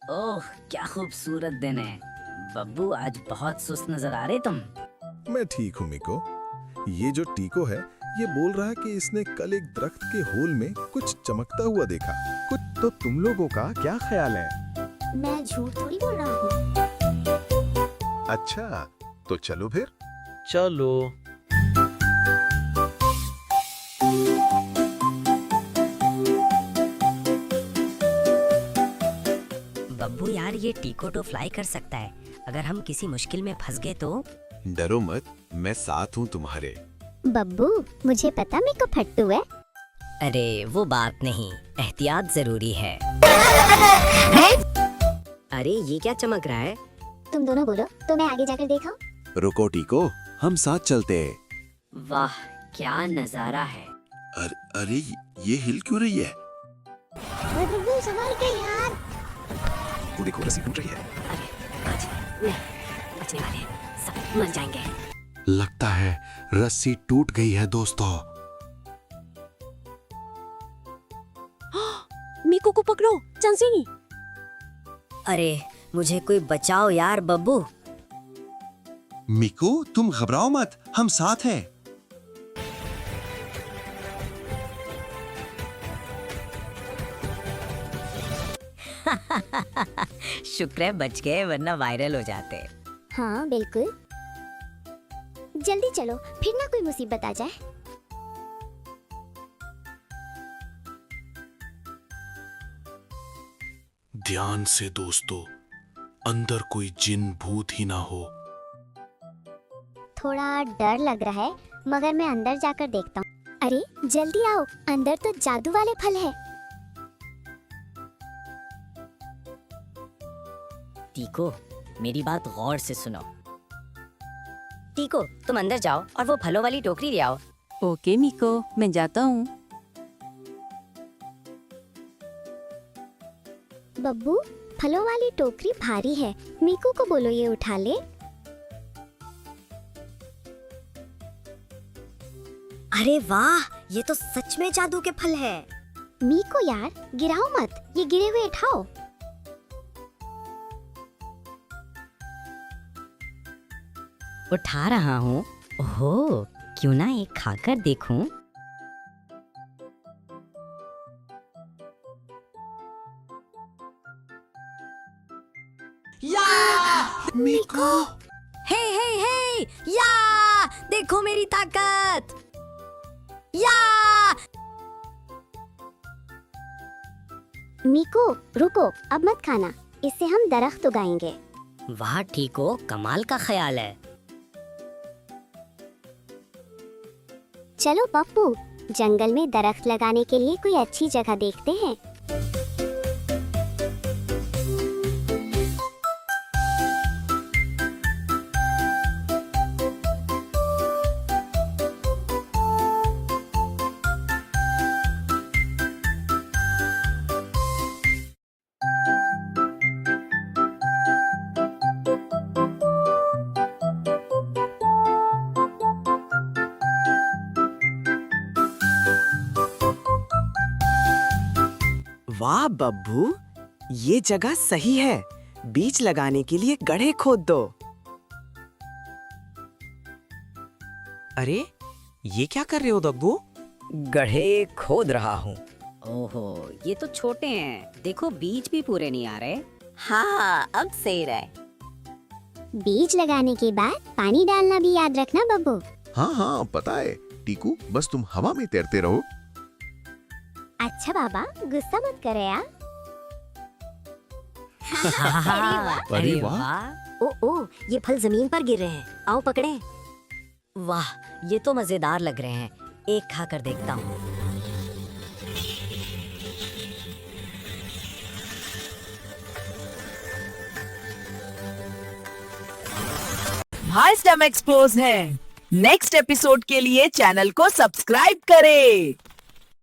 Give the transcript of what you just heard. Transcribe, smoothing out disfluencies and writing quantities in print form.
ओह क्या खूबसूरत दिन है। बब्बू आज बहुत सुस्त नजर आ रहे तुम। मैं ठीक हूँ मिको। ये जो टीको है ये बोल रहा है कि इसने कल एक दरख्त के होल में कुछ चमकता हुआ देखा। कुछ तो तुम लोगों का क्या ख्याल है? मैं झूठ थोड़ी बोल रहा हूँ। अच्छा तो चलो फिर। चलो। बब्बू यार ये टीको तो फ्लाई कर सकता है। अगर हम किसी मुश्किल में फंस गए तो। डरो मत, मैं साथ हूँ तुम्हारे। बब्बू मुझे पता मेरे को फट्टू है। अरे वो बात नहीं, एहतियात जरूरी है। अरे ये क्या चमक रहा है? तुम दोनों बोलो तो मैं आगे जाकर देखा। रुको टीको, हम साथ चलते हैं। वाह क्या नजारा है। अरे ये हिल क्यों रही है? बब्बू संभाल के यार। वो देखो रस्सी टूट रही है। अरे आज नहीं बचने वाले हैं, सब मर जाएंगे। लगता है रस्सी टूट गई है दोस्तों। मीको को पकड़ो, चांसनी। अरे मुझे कोई बचाओ यार बब्बू। मिको तुम घबराओ मत, हम साथ हैं। शुक्र है बच गए वरना वायरल हो जाते। हाँ बिल्कुल। जल्दी चलो फिर ना कोई मुसीबत आ जाए। ध्यान से दोस्तों, अंदर कोई जिन भूत ही ना हो। थोड़ा डर लग रहा है मगर मैं अंदर जाकर देखता हूँ। अरे जल्दी आओ, अंदर तो जादू वाले फल है। टीको मेरी बात गौर से सुनो। टीको तुम अंदर जाओ और वो फलों वाली टोकरी ले आओ। ओके मीको, मैं जाता हूँ। बब्बू फलों वाली टोकरी भारी है, मीकू को बोलो ये उठा ले। अरे वाह ये तो सच में जादू के फल है। मीकू यार गिराओ मत, ये गिरे हुए उठाओ। उठा रहा हूँ। ओहो क्यों ना एक खाकर देखूं। मिको हे हे हे या देखो मेरी ताकत या। मीकू रुको, अब मत खाना, इससे हम दरख्त उगाएंगे। वाह ठीको कमाल का ख्याल है। चलो पप्पू जंगल में दरख्त लगाने के लिए कोई अच्छी जगह देखते हैं। वाह बब्बू, ये जगह सही है। बीज लगाने के लिए गड्ढे खोद दो। अरे ये क्या कर रहे हो बब्बू? गड्ढे खोद रहा हूँ। ओहो ये तो छोटे हैं, देखो बीज भी पूरे नहीं आ रहे। हाँ अब सही रहे। बीज लगाने के बाद पानी डालना भी याद रखना बब्बू। हाँ हाँ पता है टीकू, बस तुम हवा में तैरते रहो। अच्छा बाबा गुस्सा मत करे यार। अरे वाह। ओ ये फल जमीन पर गिर रहे हैं, आओ पकड़े। वाह ये तो मजेदार लग रहे हैं, एक खा कर देखता हूँ। भाई स्टमक एक्सपोज है। नेक्स्ट एपिसोड के लिए चैनल को सब्सक्राइब करें।